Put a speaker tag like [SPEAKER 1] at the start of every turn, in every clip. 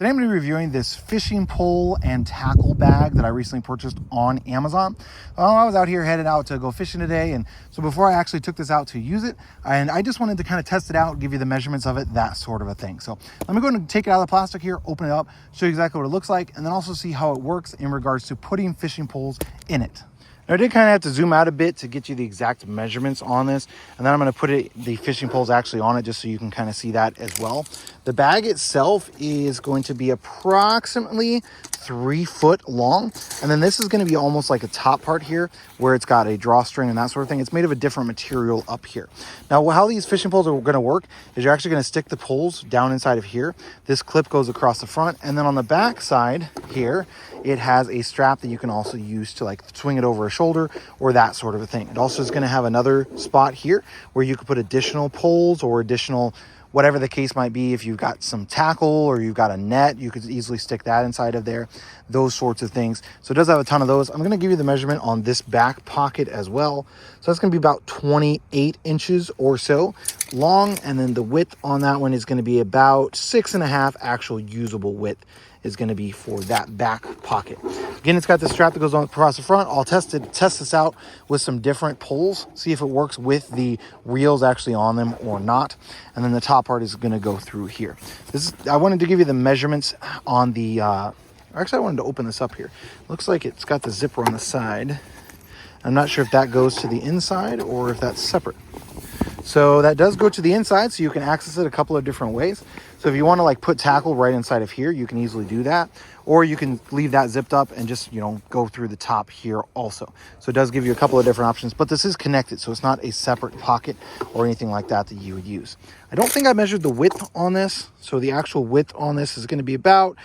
[SPEAKER 1] Today I'm going to be reviewing this fishing pole and tackle bag that I recently purchased on Amazon. I was out here headed out to go fishing today, and so before I actually took this out to use it, and I just wanted to kind of test it out, give you the measurements of it, that sort of a thing. So let me go and take it out of the plastic here, open it up, show you exactly what it looks like, and then also see how it works in regards to putting fishing poles in it. Now, I did kind of have to zoom out a bit to get you the exact measurements on this, and then I'm going to put the fishing poles actually on it just so you can kind of see that as well. The bag itself is going to be approximately 3 foot long, and then this is going to be almost like a top part here where it's got a drawstring and that sort of thing. It's made of a different material up here. Now, how these fishing poles are going to work is you're actually going to stick the poles down inside of here. This clip goes across the front, and then on the back side here, it has a strap that you can also use to like swing it over a shoulder or that sort of a thing. It also is going to have another spot here where you could put additional poles or additional whatever the case might be. If you've got some tackle or you've got a net, you could easily stick that inside of there, those sorts of things. So it does have a ton of those. I'm going to give you the measurement on this back pocket as well. So that's going to be about 28 inches or so long, and then the width on that one is going to be about 6.5 actual usable width is going to be for that back pocket. Again, it's got the strap that goes on across the front. I'll test this out with some different poles, see if it works with the reels actually on them or not. And then the top part is going to go through here. I wanted to give you the measurements on the, actually I wanted to open this up here. Looks like it's got the zipper on the side. I'm not sure if that goes to the inside or if that's separate. So that does go to the inside, so you can access it a couple of different ways. So if you want to like put tackle right inside of here, you can easily do that. Or you can leave that zipped up and just, go through the top here also. So it does give you a couple of different options, but this is connected, so it's not a separate pocket or anything like that you would use. I don't think I measured the width on this. So the actual width on this is going to be about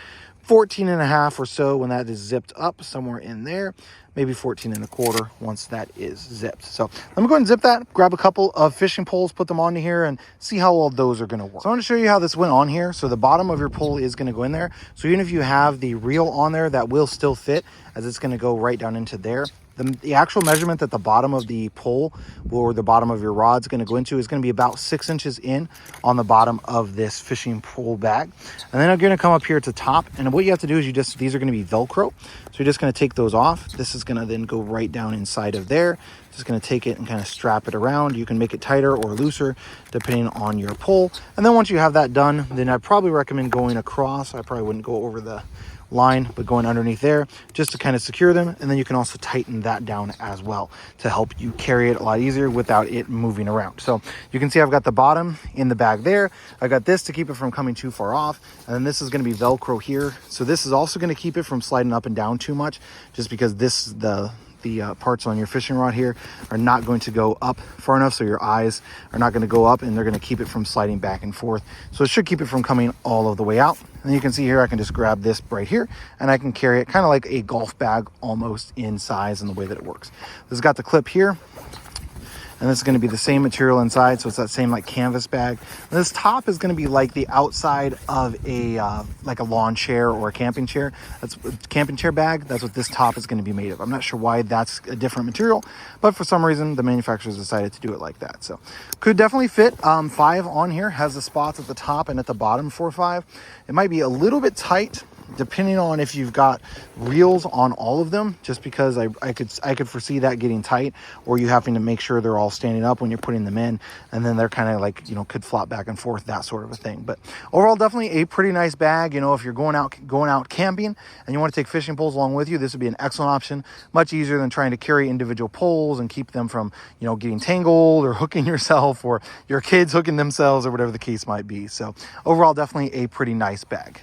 [SPEAKER 1] 14.5 or so when that is zipped up somewhere in there, maybe 14.25 once that is zipped. So let me go ahead and zip that, grab a couple of fishing poles, put them onto here, and see how all those are going to work. So I want to show you how this went on here. So the bottom of your pole is going to go in there. So even if you have the reel on there, that will still fit, as it's going to go right down into there. The actual measurement that the bottom of the pole or the bottom of your rod is going to go into is going to be about 6 inches in on the bottom of this fishing pole bag. And then I'm going to come up here to the top, and what you have to do is these are going to be Velcro. So you're just going to take those off. This is going to then go right down inside of there. Just going to take it and kind of strap it around. You can make it tighter or looser depending on your pole. And then once you have that done, then I'd probably recommend going across. I probably wouldn't go over the line, but going underneath there just to kind of secure them. And then you can also tighten that down as well to help you carry it a lot easier without it moving around. So you can see I've got the bottom in the bag there. I got this to keep it from coming too far off, and then this is going to be Velcro here. So this is also going to keep it from sliding up and down too much, just because the parts on your fishing rod here are not going to go up far enough, so your eyes are not going to go up, and they're going to keep it from sliding back and forth. So it should keep it from coming all of the way out. And you can see here I can just grab this right here and I can carry it kind of like a golf bag almost in size and the way that it works. This has got the clip here, and this is going to be the same material inside, so it's that same like canvas bag. And this top is going to be like the outside of a like a lawn chair or a camping chair. That's a camping chair bag. That's what this top is going to be made of. I'm not sure why that's a different material, but for some reason the manufacturers decided to do it like that. So could definitely fit 5 on here. Has the spots at the top and at the bottom for 5. It might be a little bit tight depending on if you've got reels on all of them, just because I could foresee that getting tight, or you having to make sure they're all standing up when you're putting them in, and then they're kind of like, could flop back and forth, that sort of a thing. But overall, definitely a pretty nice bag. If you're going out camping and you want to take fishing poles along with you, this would be an excellent option. Much easier than trying to carry individual poles and keep them from, getting tangled or hooking yourself or your kids hooking themselves or whatever the case might be. So overall, definitely a pretty nice bag.